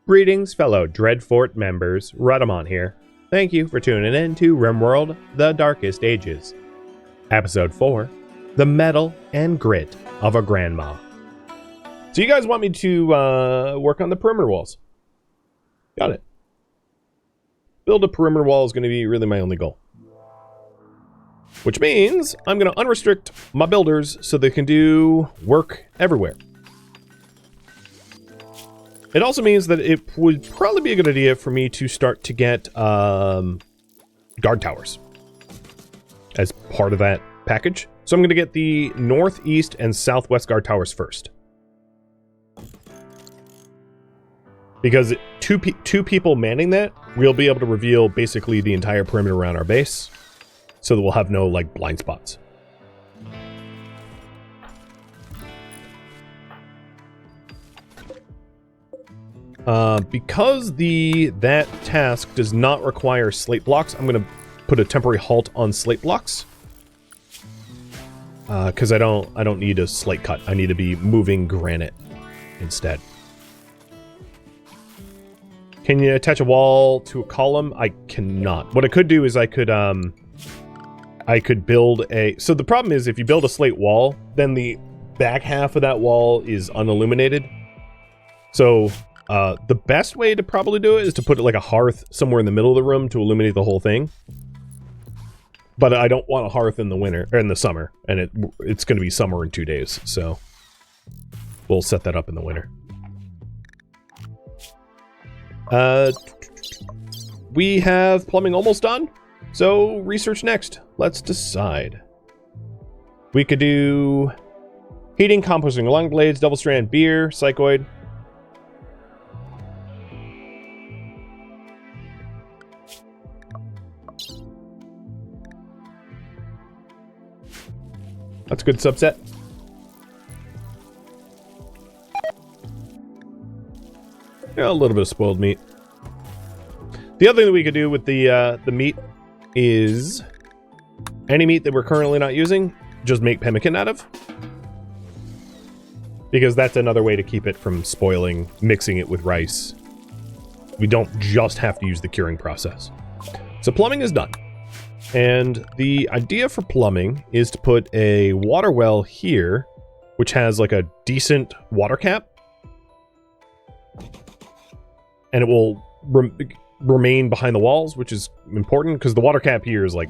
Greetings, fellow Thwart members. Rhadamant here. Thank you for tuning in to RimWorld, The Darkest Ages. Episode 4, The Mettle and Grit of a Grandma. So you guys want me to work on the perimeter walls? Got it. Build a perimeter wall is going to be really my only goal. Which means I'm going to unrestrict my builders so they can do work everywhere. It also means that it would probably be a good idea for me to start to get guard towers as part of that package. So I'm going to get the northeast and southwest guard towers first. Because two people manning that, we'll be able to reveal basically the entire perimeter around our base. So that we'll have no, like, blind spots. Because that task does not require slate blocks, I'm going to put a temporary halt on slate blocks. Because I don't need a slate cut. I need to be moving granite instead. Can you attach a wall to a column? I cannot. What I could do is I could build a... So the problem is if you build a slate wall, then the back half of that wall is unilluminated. So the best way to probably do it is to put like a hearth somewhere in the middle of the room to illuminate the whole thing. But I don't want a hearth in the winter or in the summer, and it's going to be summer in 2 days, so we'll set that up in the winter. We have plumbing almost done, so research next. Let's decide. We could do heating, composting long blades, double strand beer, psychoid. That's a good subset. Yeah, a little bit of spoiled meat. The other thing that we could do with the meat is any meat that we're currently not using, just make pemmican out of. Because that's another way to keep it from spoiling, mixing it with rice. We don't just have to use the curing process. So plumbing is done. And the idea for plumbing is to put a water well here, which has like a decent water cap. And it will remain behind the walls, which is important because the water cap here is like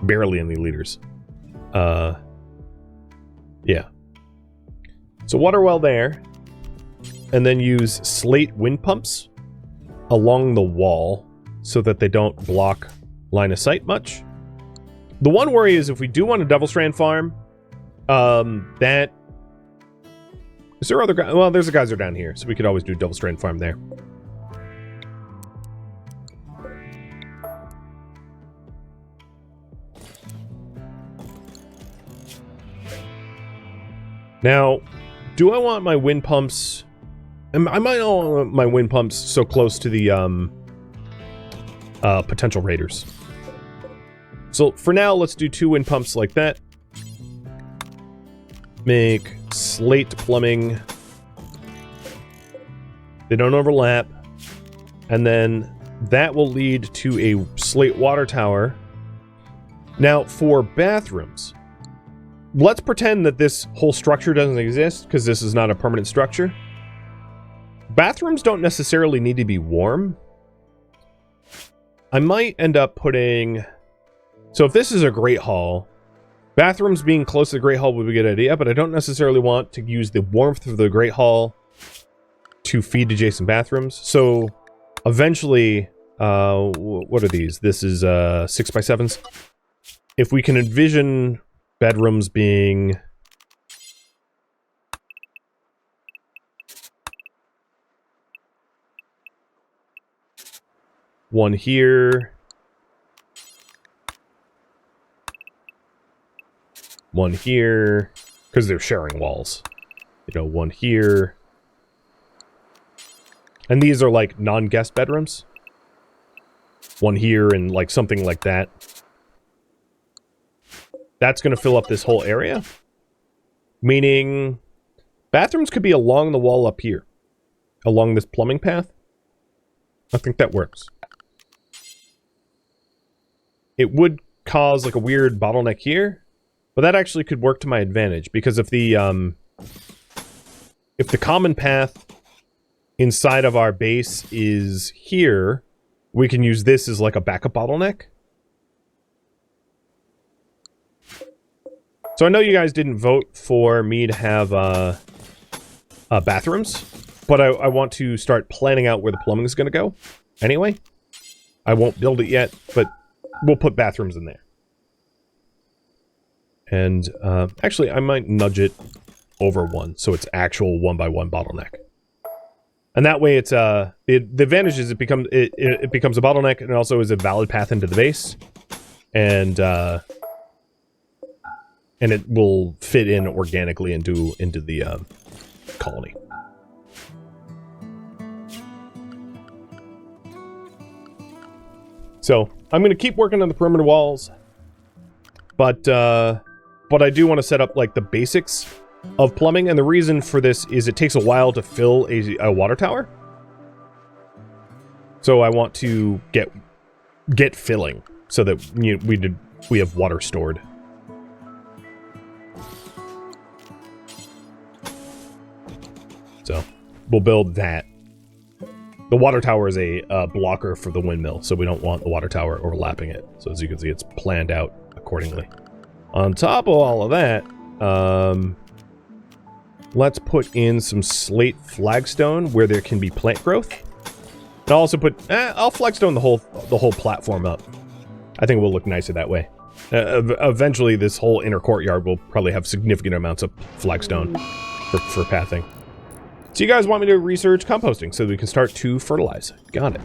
barely any liters. Yeah. So water well there. And then use slate wind pumps along the wall so that they don't block line of sight much. The one worry is if we do want a Devil Strand farm, that... Is there other guys? Well, there's a geyser down here, so we could always do Devil Strand farm there. Now, do I want my wind pumps... I might not want my wind pumps so close to the potential raiders. So for now, let's do 2 wind pumps like that. Make slate plumbing. They don't overlap. And then that will lead to a slate water tower. Now for bathrooms, let's pretend that this whole structure doesn't exist because this is not a permanent structure. Bathrooms don't necessarily need to be warm. I might end up putting... So if this is a Great Hall, bathrooms being close to the Great Hall would be a good idea, but I don't necessarily want to use the warmth of the Great Hall to feed adjacent bathrooms. So eventually, what are these? This is 6x7s. If we can envision bedrooms being... one here... one here, because they're sharing walls. You know, one here. And these are like non-guest bedrooms. One here and like something like that. That's going to fill up this whole area. Meaning bathrooms could be along the wall up here. Along this plumbing path. I think that works. It would cause like a weird bottleneck here, but that actually could work to my advantage because if the common path inside of our base is here, we can use this as like a backup bottleneck. So I know you guys didn't vote for me to have bathrooms, but I want to start planning out where the plumbing is going to go. Anyway, I won't build it yet, but we'll put bathrooms in there. And actually, I might nudge it over one, so it's actual 1x1 bottleneck. And that way, it's the advantage is it becomes a bottleneck, and it also is a valid path into the base, and it will fit in organically into the colony. So I'm going to keep working on the perimeter walls, but I do want to set up like the basics of plumbing, and the reason for this is it takes a while to fill a water tower. So I want to get filling so that we have water stored. So we'll build that. The water tower is a blocker for the windmill, so we don't want the water tower overlapping it. So as you can see, it's planned out accordingly. On top of all of that, let's put in some slate flagstone where there can be plant growth. And I'll also put, I'll flagstone the whole platform up. I think it will look nicer that way. Eventually, this whole inner courtyard will probably have significant amounts of flagstone for pathing. So you guys want me to research composting so that we can start to fertilize. Got it.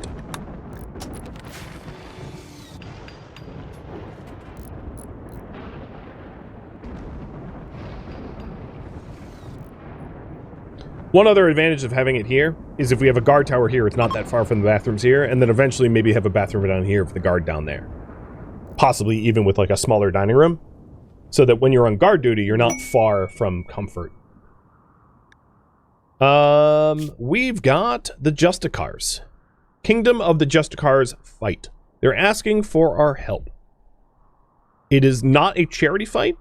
One other advantage of having it here is if we have a guard tower here, it's not that far from the bathrooms here, and then eventually maybe have a bathroom down here for the guard down there. Possibly even with like a smaller dining room, so that when you're on guard duty, you're not far from comfort. We've got the Justicars. Kingdom of the Justicars fight. They're asking for our help. It is not a charity fight.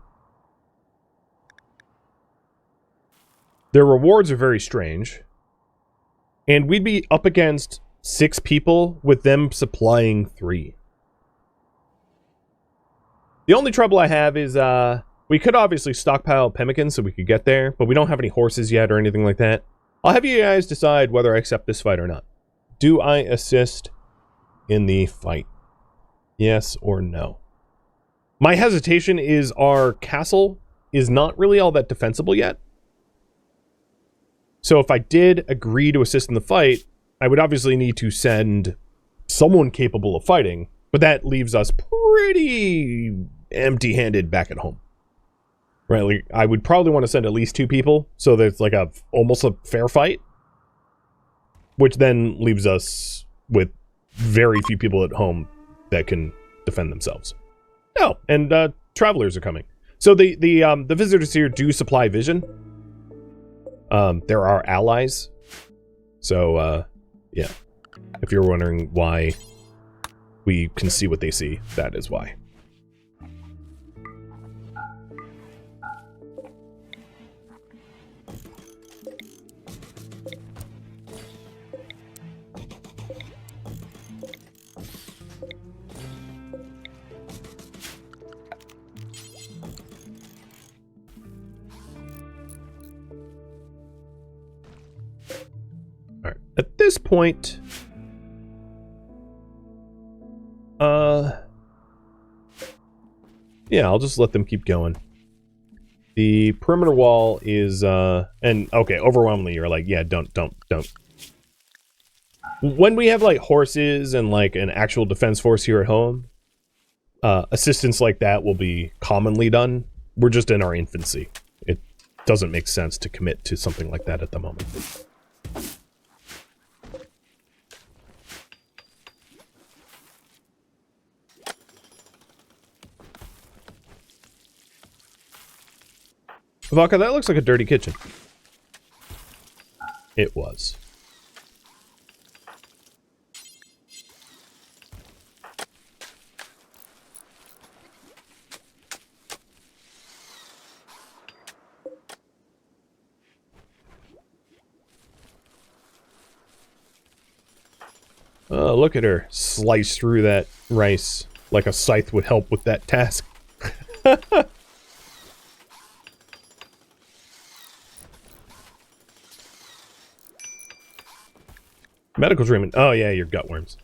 Their rewards are very strange. And we'd be up against 6 people with them supplying 3. The only trouble I have is, we could obviously stockpile pemmicans so we could get there, but we don't have any horses yet or anything like that. I'll have you guys decide whether I accept this fight or not. Do I assist in the fight? Yes or no? My hesitation is our castle is not really all that defensible yet. So if I did agree to assist in the fight, I would obviously need to send someone capable of fighting, but that leaves us pretty empty-handed back at home. Right, like, I would probably want to send at least 2 people, so that it's like almost a fair fight. Which then leaves us with very few people at home that can defend themselves. Oh, and travelers are coming. So the visitors here do supply vision. There are allies. So, yeah. If you're wondering why we can see what they see, that is why. At this point, yeah, I'll just let them keep going. The perimeter wall is, and okay, overwhelmingly you're like, yeah, don't. When we have like horses and like an actual defense force here at home, assistance like that will be commonly done. We're just in our infancy. It doesn't make sense to commit to something like that at the moment. Vodka, that looks like a dirty kitchen. It was. Oh, look at her slice through that rice like a scythe would help with that task. Medical treatment. Oh yeah, your gutworms.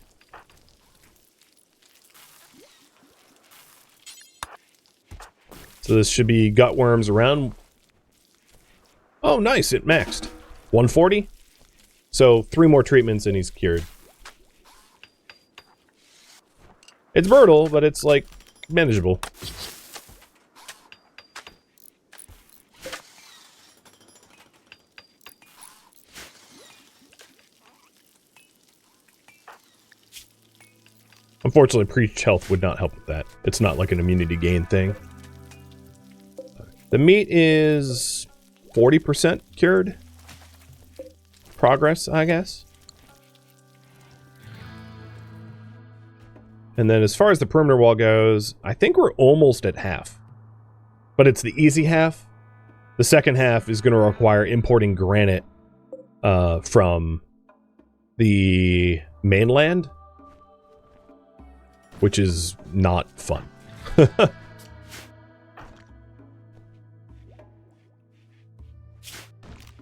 So this should be gutworms around. Oh, nice. It maxed. 140. So 3 more treatments and he's cured. It's brutal, but it's like manageable. Unfortunately, preached health would not help with that. It's not like an immunity gain thing. The meat is 40% cured. Progress, I guess. And then as far as the perimeter wall goes, I think we're almost at half. But it's the easy half. The second half is going to require importing granite from the mainland, which is not fun.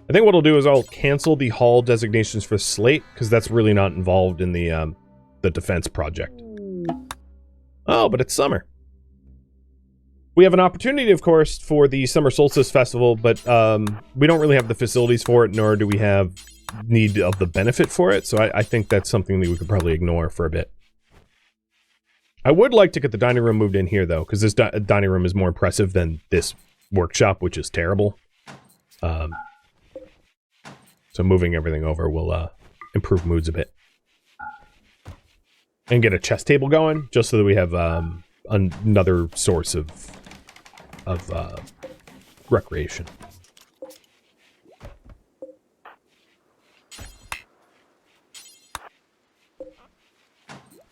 I think what I'll do is I'll cancel the hall designations for slate, because that's really not involved in the defense project. Oh, but it's summer. We have an opportunity, of course, for the Summer Solstice Festival, but we don't really have the facilities for it, nor do we have need of the benefit for it, so I think that's something that we could probably ignore for a bit. I would like to get the dining room moved in here, though, because this dining room is more impressive than this workshop, which is terrible. So moving everything over will improve moods a bit. And get a chess table going, just so that we have another source of recreation.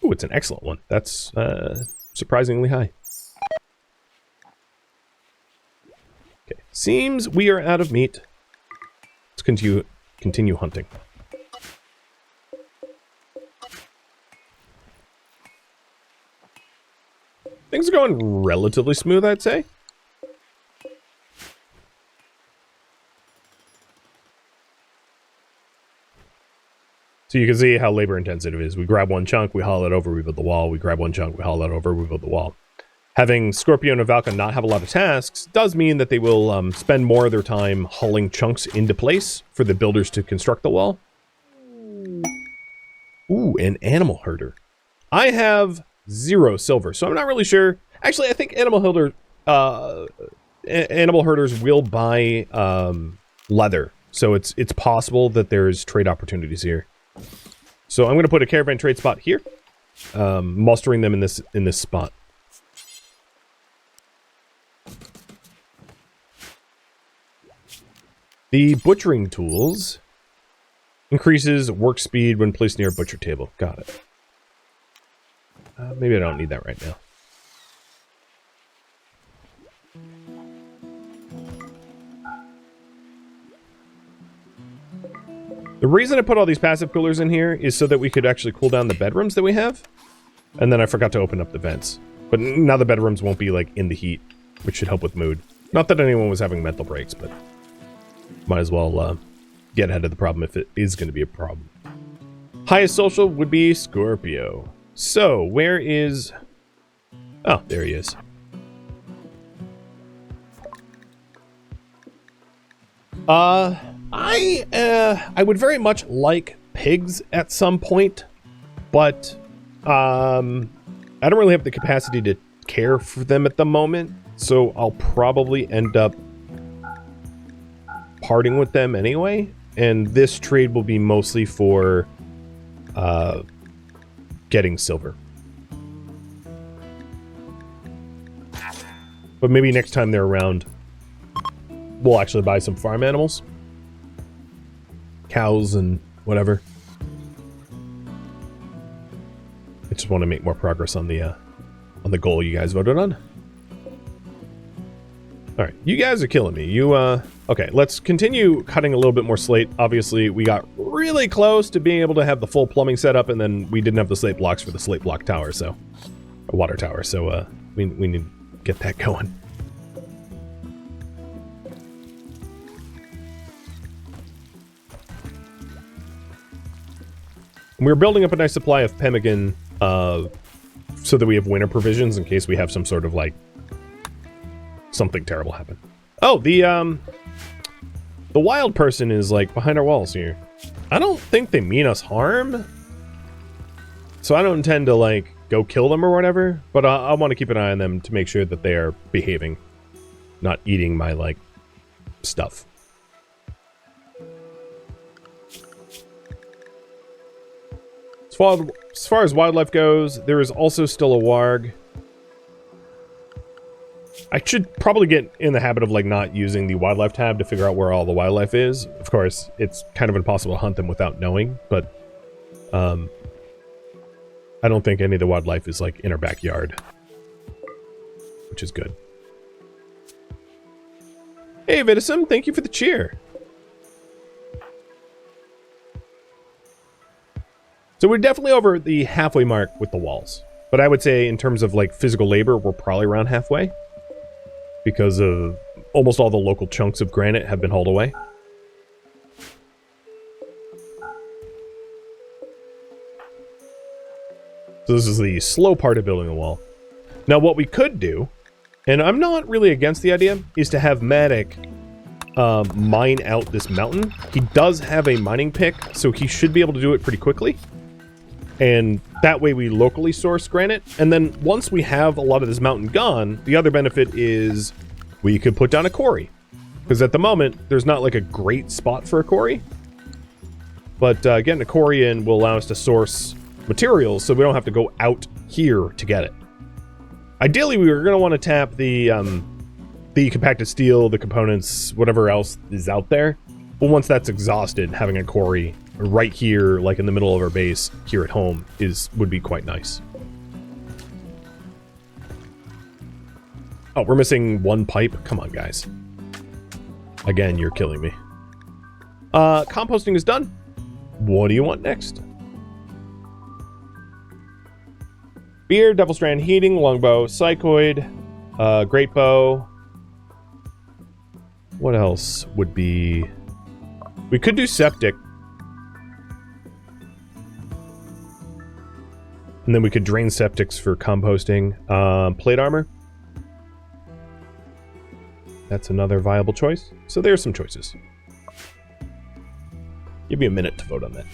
Ooh, it's an excellent one. That's surprisingly high. Okay, seems we are out of meat. Let's continue hunting. Things are going relatively smooth, I'd say. So you can see how labor intensive it is. We grab one chunk, we haul it over, we build the wall. We grab one chunk, we haul it over, we build the wall. Having Scorpio and Valka not have a lot of tasks does mean that they will spend more of their time hauling chunks into place for the builders to construct the wall. Ooh, an animal herder. I have 0 silver, so I'm not really sure. Actually, I think animal herders will buy leather, so it's possible that there's trade opportunities here. So I'm going to put a caravan trade spot here, mustering them in this spot. The butchering tools increases work speed when placed near a butcher table. Got it. Maybe I don't need that right now. The reason I put all these passive coolers in here is so that we could actually cool down the bedrooms that we have. And then I forgot to open up the vents. But now the bedrooms won't be like in the heat, which should help with mood. Not that anyone was having mental breaks, but might as well get ahead of the problem if it is going to be a problem. Highest social would be Scorpio. So, where is... Oh, there he is. I would very much like pigs at some point, but I don't really have the capacity to care for them at the moment, so I'll probably end up parting with them anyway, and this trade will be mostly for getting silver. But maybe next time they're around, we'll actually buy some farm animals. Cows and whatever. I just want to make more progress on the goal you guys voted on. Alright, you guys are killing me. You Okay, let's continue cutting a little bit more slate. Obviously, we got really close to being able to have the full plumbing set up, and then we didn't have the slate blocks for the slate block tower, so... a water tower, so we need to get that going. And we're building up a nice supply of pemmican, so that we have winter provisions in case we have some sort of, like, something terrible happen. Oh, the wild person is, like, behind our walls here. I don't think they mean us harm. So I don't intend to, like, go kill them or whatever. But I want to keep an eye on them to make sure that they are behaving. Not eating my, like, stuff. As far as wildlife goes, there is also still a warg. I should probably get in the habit of, like, not using the wildlife tab to figure out where all the wildlife is. Of course, it's kind of impossible to hunt them without knowing, but I don't think any of the wildlife is, like, in our backyard, which is good. Hey, Vidisum, thank you for the cheer. So we're definitely over the halfway mark with the walls. But I would say in terms of, like, physical labor, we're probably around halfway. Because of almost all the local chunks of granite have been hauled away. So this is the slow part of building the wall. Now what we could do, and I'm not really against the idea, is to have Matic mine out this mountain. He does have a mining pick, so he should be able to do it pretty quickly. And that way we locally source granite. And then once we have a lot of this mountain gone, the other benefit is we could put down a quarry. Because at the moment, there's not like a great spot for a quarry. But getting a quarry in will allow us to source materials so we don't have to go out here to get it. Ideally, we were going to want to tap the compacted steel, the components, whatever else is out there. But once that's exhausted, having a quarry right here, like in the middle of our base, here at home, would be quite nice. Oh, we're missing one pipe? Come on, guys. Again, you're killing me. Composting is done. What do you want next? Beer, Devil Strand Heating, Longbow, Psychoid, Great Bow. What else would be... We could do Septic. And then we could drain septics for composting. Plate armor. That's another viable choice. So there's some choices. Give me a minute to vote on that.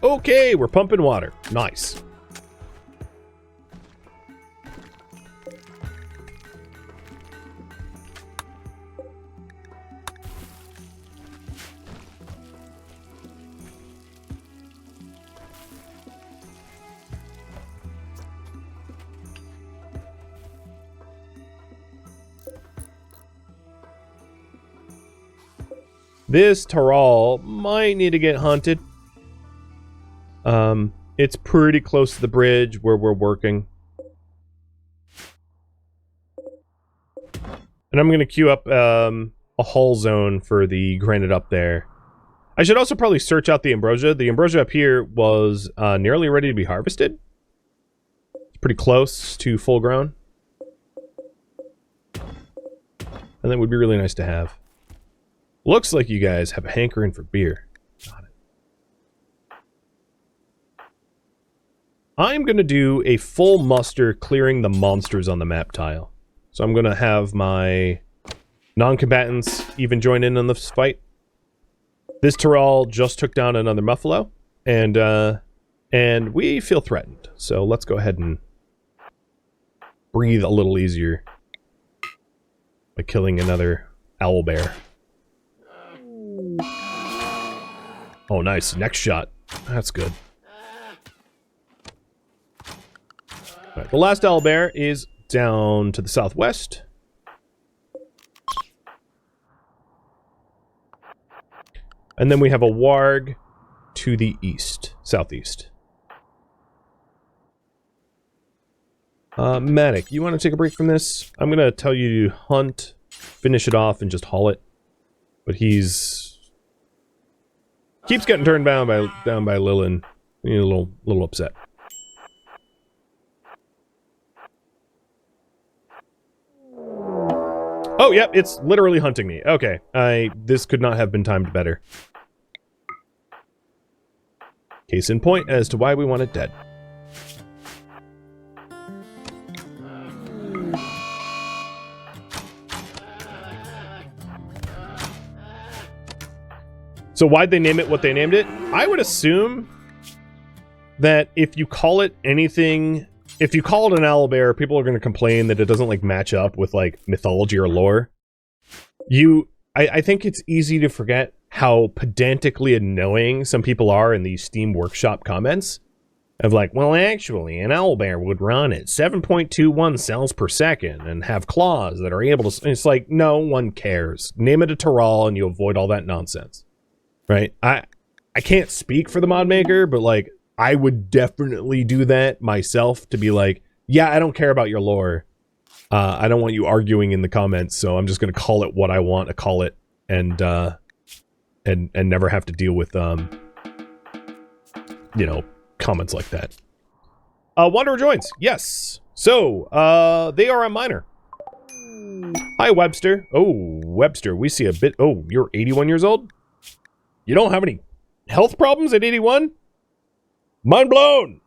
Okay, we're pumping water. Nice. This Taral might need to get hunted. It's pretty close to the bridge where we're working. And I'm going to queue up a hull zone for the granite up there. I should also probably search out the ambrosia. The ambrosia up here was nearly ready to be harvested. It's pretty close to full grown. And that would be really nice to have. Looks like you guys have a hankering for beer. Got it. I'm going to do a full muster clearing the monsters on the map tile. So I'm going to have my non-combatants even join in on this fight. This Taral just took down another Muffalo, and we feel threatened. So let's go ahead and breathe a little easier by killing another owlbear. Oh, nice. Next shot. That's good. All right, the last owlbear is down to the southwest. And then we have a warg to the east, southeast. Matic, you want to take a break from this? I'm going to tell you to hunt, finish it off, and just haul it. But he's... keeps getting turned down by Lilin. He's a little upset. Oh, yep, it's literally hunting me. Okay, this could not have been timed better. Case in point as to why we want it dead. So why'd they name it what they named it? I would assume that if you call it anything... if you call it an owlbear, people are going to complain that it doesn't, like, match up with, like, mythology or lore. I think it's easy to forget how pedantically annoying some people are in these Steam Workshop comments. Of like, well, actually, an owlbear would run at 7.21 cells per second and have claws that are able to... It's like, no one cares. Name it a Tyrrell and you avoid all that nonsense. Right? I can't speak for the mod maker, but, like, I would definitely do that myself to be like, yeah, I don't care about your lore. I don't want you arguing in the comments, so I'm just going to call it what I want to call it and never have to deal with, you know, comments like that. Wanderer joins. Yes. So, they are a miner. Hi, Webster. Oh, Webster, we see a bit... Oh, you're 81 years old? You don't have any health problems at 81? Mind blown!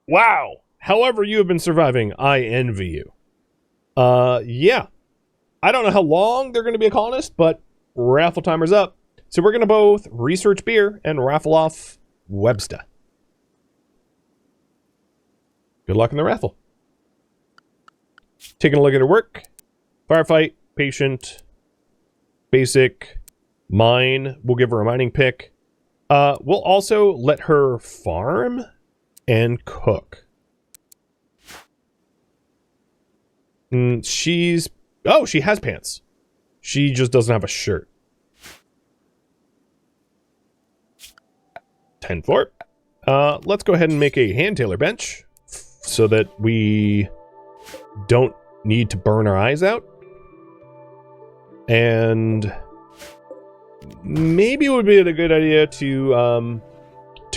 Wow. However you have been surviving, I envy you. Yeah. I don't know how long they're going to be a colonist, but raffle timer's up. So we're going to both research beer and raffle off Webster. Good luck in the raffle. Taking a look at her work. Firefight, patient, basic, mine. We'll give her a mining pick. We'll also let her farm and cook. She's... Oh, she has pants. She just doesn't have a shirt. 10 Thwart. Let's go ahead and make a hand tailor bench so that we don't need to burn our eyes out. And maybe it would be a good idea to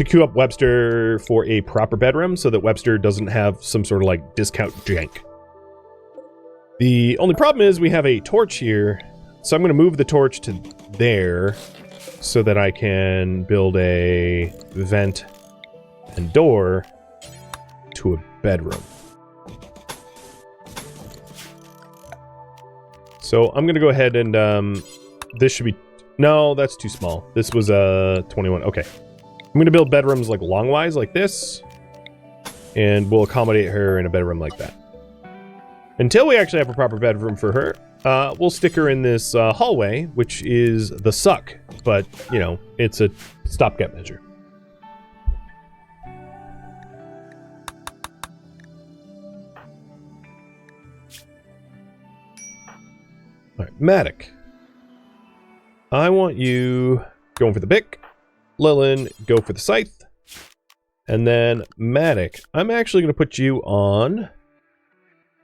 queue up Webster for a proper bedroom so that Webster doesn't have some sort of, like, discount jank. The only problem is we have a torch here, so I'm going to move the torch to there so that I can build a vent and door to a bedroom. So I'm going to go ahead and, this should be... No, that's too small. This was a 21. Okay. I'm going to build bedrooms, like, longwise, like this. And we'll accommodate her in a bedroom like that. Until we actually have a proper bedroom for her, we'll stick her in this hallway, which is the suck. But, you know, it's a stopgap measure. Alright, Matic. I want you going for the pick. Lilin, go for the scythe. And then Matic, I'm actually going to put you on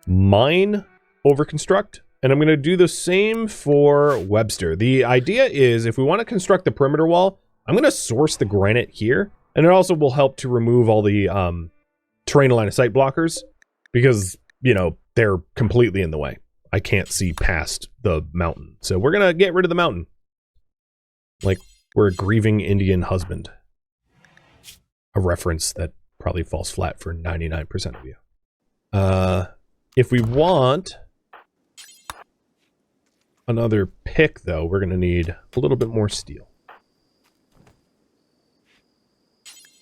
mine over construct. And I'm going to do the same for Webster. The idea is if we want to construct the perimeter wall, I'm going to source the granite here. And it also will help to remove all the terrain line of sight blockers. Because, you know, they're completely in the way. I can't see past the mountain. So we're going to get rid of the mountain. Like, we're a grieving Indian husband. A reference that probably falls flat for 99% of you. If we want another pick, though, we're going to need a little bit more steel.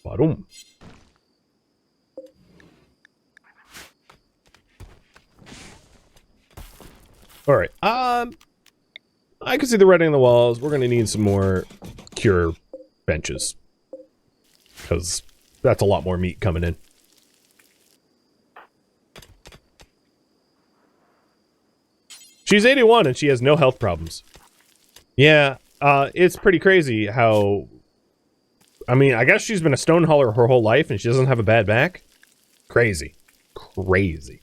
Ba-dum. All right. I can see the writing on the walls. We're going to need some more cure benches. Because that's a lot more meat coming in. She's 81 and she has no health problems. Yeah, it's pretty crazy how... I mean, I guess she's been a stone hauler her whole life and she doesn't have a bad back. Crazy. crazy.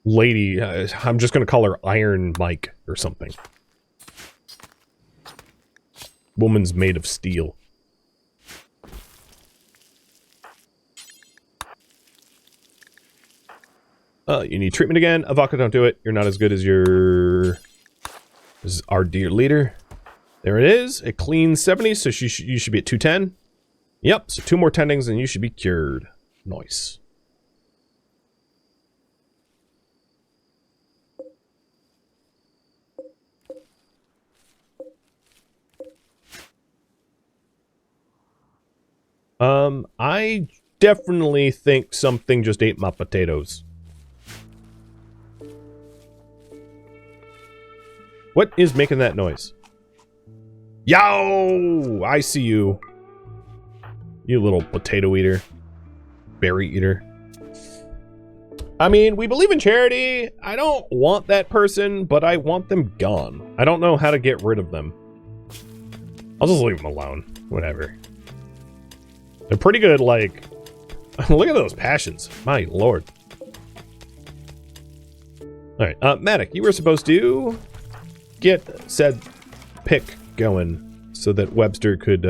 Lady, I'm just going to call her Iron Mike or something. Woman's made of steel. You need treatment again. Avaka, don't do it. You're not as good as your... This is our dear leader. There it is. A clean 70, so you should be at 210. Yep, so 2 more tendings and you should be cured. Nice. I definitely think something just ate my potatoes. What is making that noise? Yo! I see you. You little potato eater. Berry eater. I mean, we believe in charity. I don't want that person, but I want them gone. I don't know how to get rid of them. I'll just leave them alone. Whatever. They're pretty good, like... Look at those passions. My lord. Alright, Matic, you were supposed to get said pick going so that Webster could,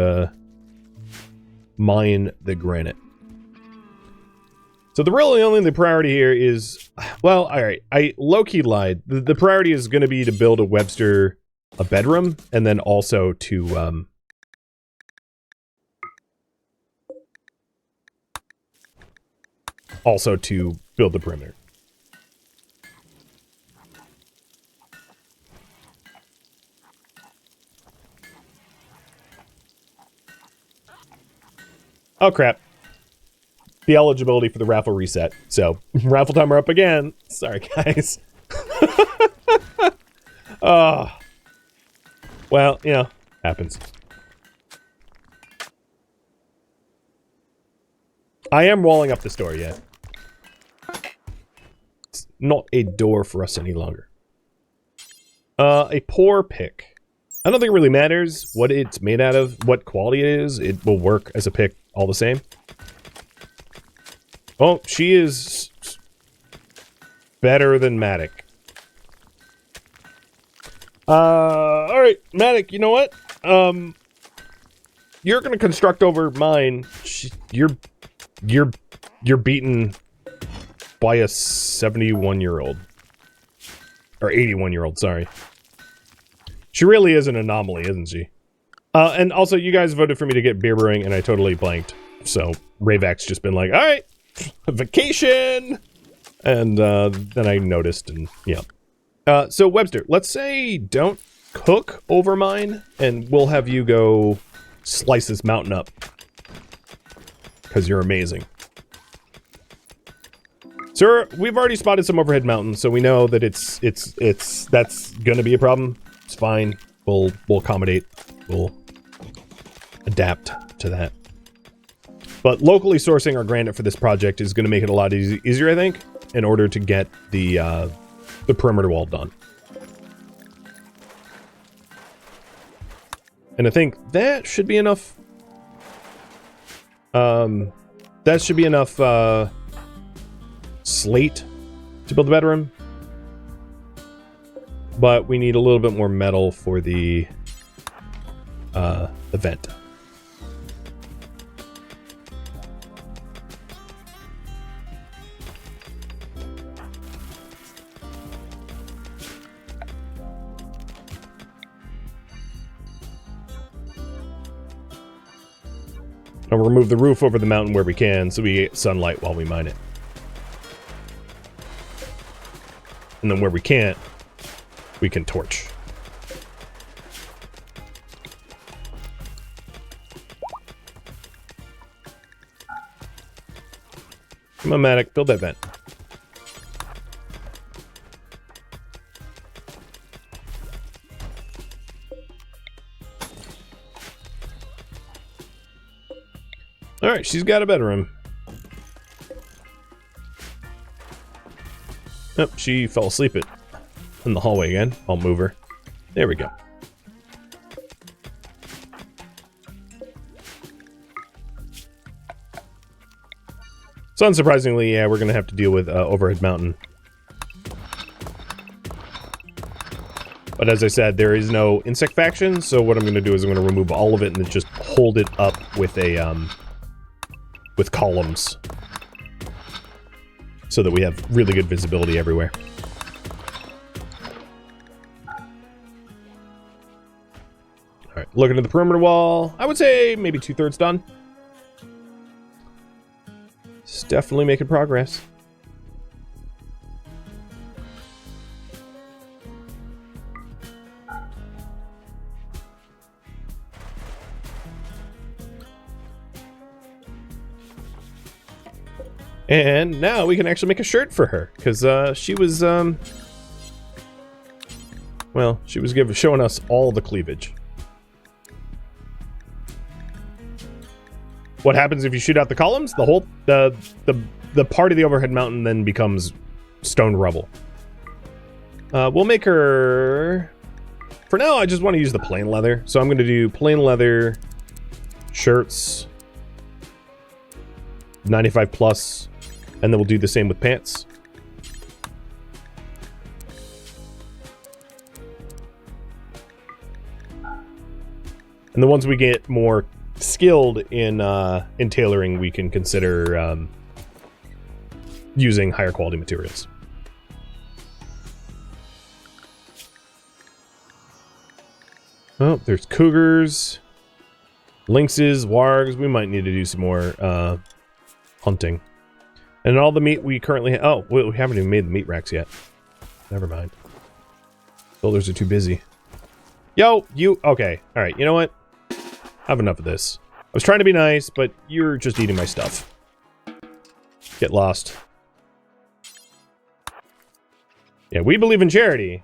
mine the granite. So the only priority here is... Well, alright, I low-key lied. The priority is going to be to build a Webster a bedroom, and then also to, build the perimeter. Oh crap. The eligibility for the raffle reset. So, raffle timer up again. Sorry guys. Oh. Well, you know, happens. I am walling up the store yet. It's not a door for us any longer. A poor pick. I don't think it really matters what it's made out of, what quality it is. It will work as a pick all the same. Oh, she is better than Matic. Alright, Matic, you know what? You're gonna construct over mine. You're beaten by a 71-year-old. Or 81-year-old, sorry. She really is an anomaly, isn't she? And also, you guys voted for me to get beer brewing, and I totally blanked. So, Ravak's just been like, alright, vacation! And, then I noticed, and, yeah. So, Webster, let's say don't cook over mine, and we'll have you go slice this mountain up. Because you're amazing. Sir, we've already spotted some overhead mountains, so we know that that's gonna be a problem. It's fine. We'll accommodate. We'll adapt to that. But locally sourcing our granite for this project is going to make it a lot easier, I think, in order to get the perimeter wall done. And I think that should be enough. That should be enough slate to build a bedroom. But we need a little bit more metal for the vent. I'll remove the roof over the mountain where we can, so we get sunlight while we mine it. And then where we can't, we can torch. Come on, Matic, build that vent. Alright, she's got a bedroom. Oh, she fell asleep in the hallway again. I'll move her. There we go. So unsurprisingly, yeah, we're going to have to deal with Overhead Mountain. But as I said, there is no insect faction, so what I'm going to do is I'm going to remove all of it and then just hold it up with a, with columns. So that we have really good visibility everywhere. Alright, looking at the perimeter wall, I would say maybe 2/3 done. It's definitely making progress. And now we can actually make a shirt for her, because she was, well, she was showing us all the cleavage. What happens if you shoot out the columns? The whole, the part of the overhead mountain then becomes stone rubble. We'll make her... For now, I just want to use the plain leather. So I'm going to do plain leather shirts, 95 plus, and then we'll do the same with pants. And the ones we get more skilled in tailoring, we can consider using higher quality materials. Oh, there's cougars, lynxes, wargs. We might need to do some more hunting. And all the meat we currently have... Oh, we haven't even made the meat racks yet. Never mind. Builders are too busy. Yo, you... Okay, alright, you know what? I have enough of this. I was trying to be nice, but you're just eating my stuff. Get lost. Yeah, we believe in charity,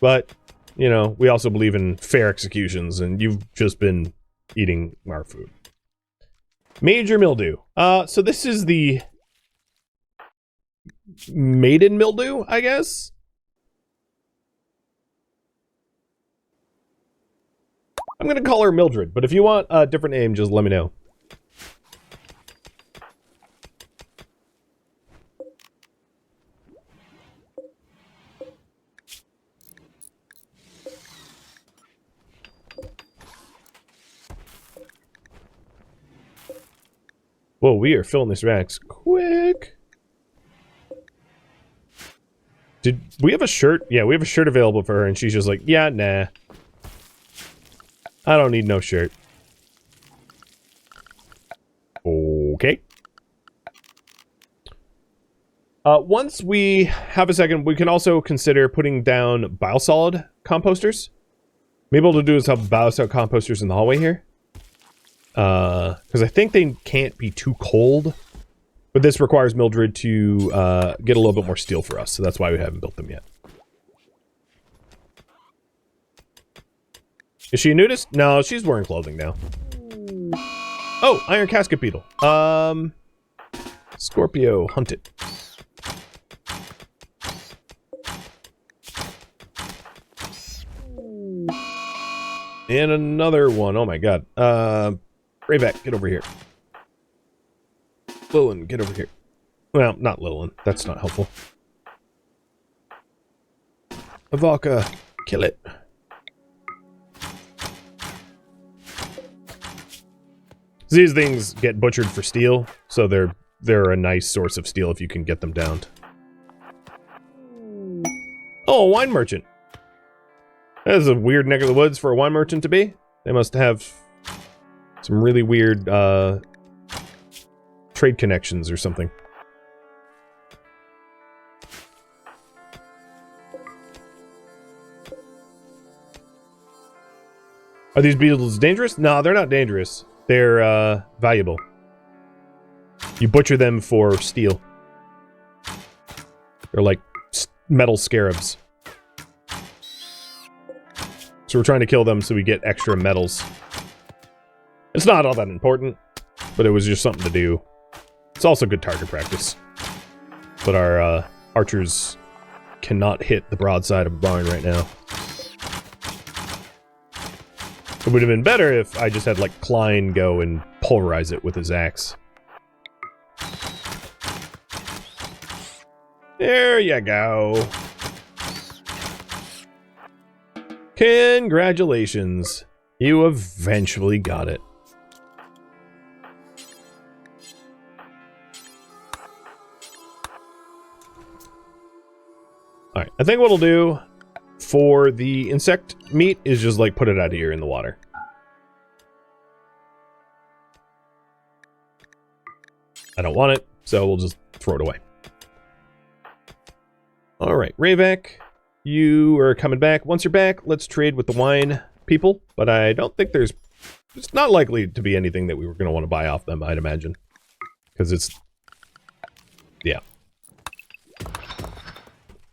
but... You know, we also believe in fair executions, and you've just been eating our food. Major mildew. So this is the maiden mildew, I guess? I'm gonna call her Mildred, but if you want a different name, just let me know. Whoa, we are filling this racks quick. Did we have a shirt? Yeah, we have a shirt available for her, and she's just like, yeah, nah. I don't need no shirt. Okay. Once we have a second, we can also consider putting down biosolid composters. Maybe what we'll do is have biosolid composters in the hallway here. Because I think they can't be too cold. But this requires Mildred to get a little bit more steel for us, so that's why we haven't built them yet. Is she a nudist? No, she's wearing clothing now. Oh, iron casket beetle. Scorpio, hunt it. And another one. Oh my god. Rayback, get over here. Lillian, get over here. Well, not Lillian. That's not helpful. Avalka, kill it. These things get butchered for steel, so they're a nice source of steel if you can get them downed. Oh, a wine merchant. That is a weird neck of the woods for a wine merchant to be. They must have some really weird trade connections or something. Are these beetles dangerous? No, they're not dangerous. They're valuable. You butcher them for steel. They're like metal scarabs. So we're trying to kill them so we get extra metals. It's not all that important, but it was just something to do. It's also good target practice. But our archers cannot hit the broadside of a barn right now. It would have been better if I just had, like, Klein go and pulverize it with his axe. There you go. Congratulations. You eventually got it. Alright, I think what we'll do for the insect meat is just like put it out here in the water. I don't want it, so we'll just throw it away. Alright, Rayvac, you are coming back. Once you're back, let's trade with the wine people, but I don't think it's not likely to be anything that we were going to want to buy off them, I'd imagine. Because it's, yeah.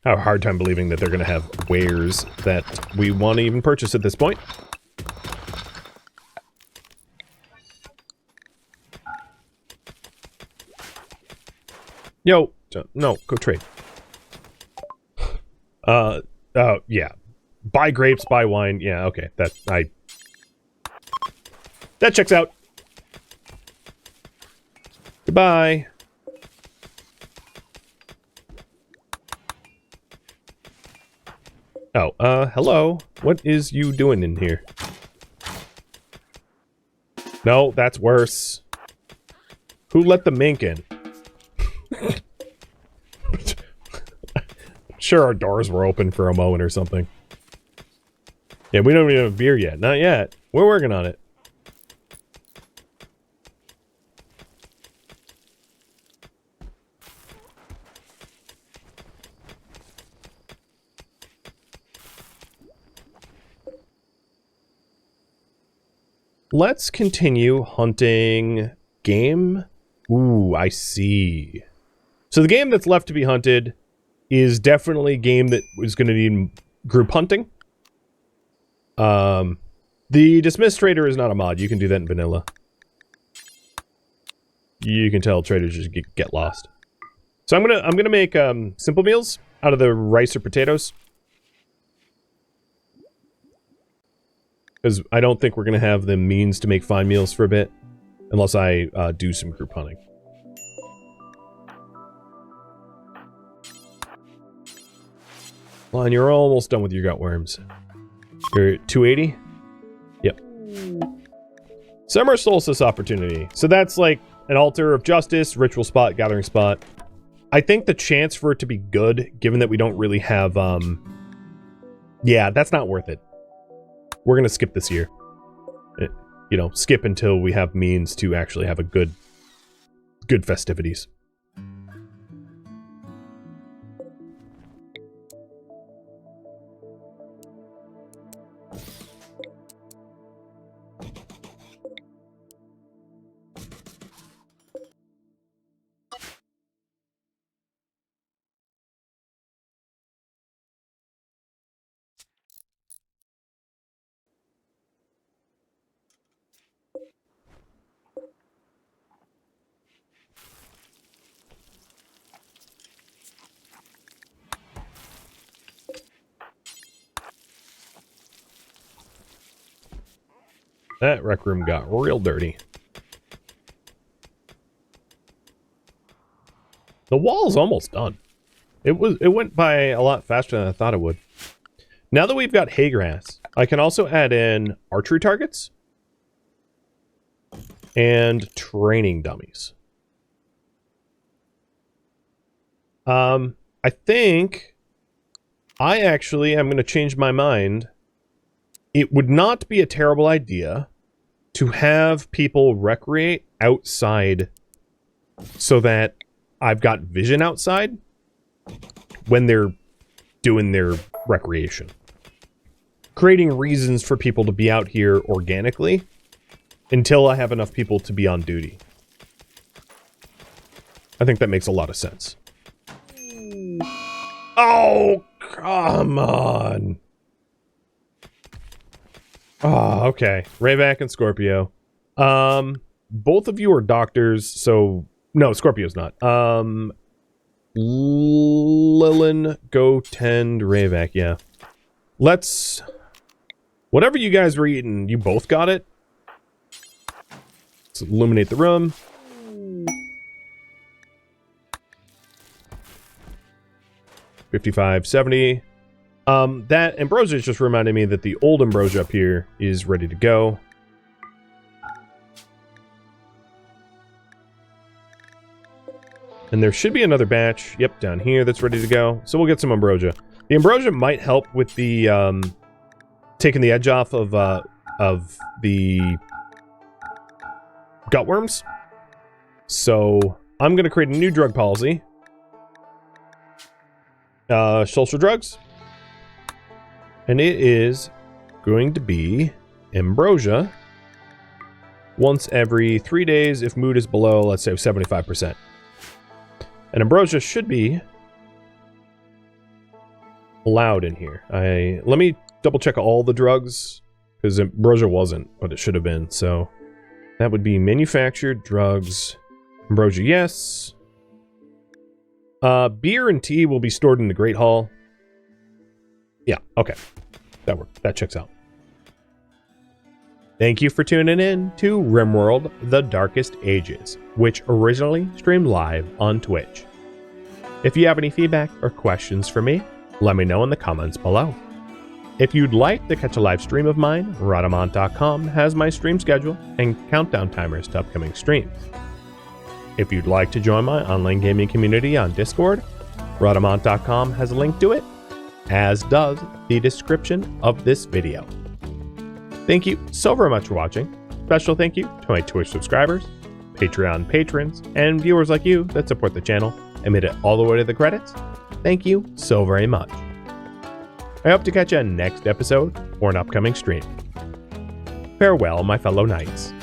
I have a hard time believing that they're going to have wares that we want to even purchase at this point. Yo, no, go trade. Yeah. Buy grapes, buy wine. Yeah, okay. That checks out. Goodbye. Oh, hello. What is you doing in here? No, that's worse. Who let the mink in? Sure, our doors were open for a moment or something. Yeah, we don't even have beer yet. Not yet. We're working on it. Let's continue hunting game. Ooh, I see. So the game that's left to be hunted is definitely a game that is going to need group hunting. The dismiss trader is not a mod. You can do that in vanilla. You can tell traders just get lost. So I'm gonna make simple meals out of the rice or potatoes, because I don't think we're gonna have the means to make fine meals for a bit, unless I do some group hunting. Well, and you're almost done with your gut worms. You're at 280? Yep. Summer Solstice Opportunity. So that's like an altar of justice, ritual spot, gathering spot. I think the chance for it to be good, given that we don't really have, yeah, that's not worth it. We're gonna skip this year. You know, skip until we have means to actually have a good festivities. That rec room got real dirty. The wall's almost done. It went by a lot faster than I thought it would. Now that we've got hay grass, I can also add in archery targets and training dummies. I think I actually am going to change my mind. It would not be a terrible idea to have people recreate outside so that I've got vision outside when they're doing their recreation. Creating reasons for people to be out here organically until I have enough people to be on duty. I think that makes a lot of sense. Oh, come on. Oh, okay. Rayback and Scorpio. Both of you are doctors, so... No, Scorpio's not. Lilin, go tend Rayback, yeah. Let's... Whatever you guys were eating, you both got it? Let's illuminate the room. 55, 70. That ambrosia just reminded me that the old ambrosia up here is ready to go. And there should be another batch, yep, down here that's ready to go. So we'll get some ambrosia. The ambrosia might help with the taking the edge off of the gutworms. So I'm going to create a new drug policy. Social drugs. And it is going to be ambrosia once every 3 days if mood is below, let's say, 75%. And ambrosia should be allowed in here. Let me double check all the drugs, because ambrosia wasn't what it should have been. So that would be manufactured drugs. Ambrosia, yes. Beer and tea will be stored in the Great Hall. Yeah, okay. That worked. That checks out. Thank you for tuning in to RimWorld: The Darkest Ages, which originally streamed live on Twitch. If you have any feedback or questions for me, let me know in the comments below. If you'd like to catch a live stream of mine, Rhadamant.com has my stream schedule and countdown timers to upcoming streams. If you'd like to join my online gaming community on Discord, Rhadamant.com has a link to it, as does the description of this video. Thank you so very much for watching. Special thank you to my Twitch subscribers, Patreon patrons, and viewers like you that support the channel and made it all the way to the credits. Thank you so very much. I hope to catch you next episode or an upcoming stream. Farewell, my fellow knights.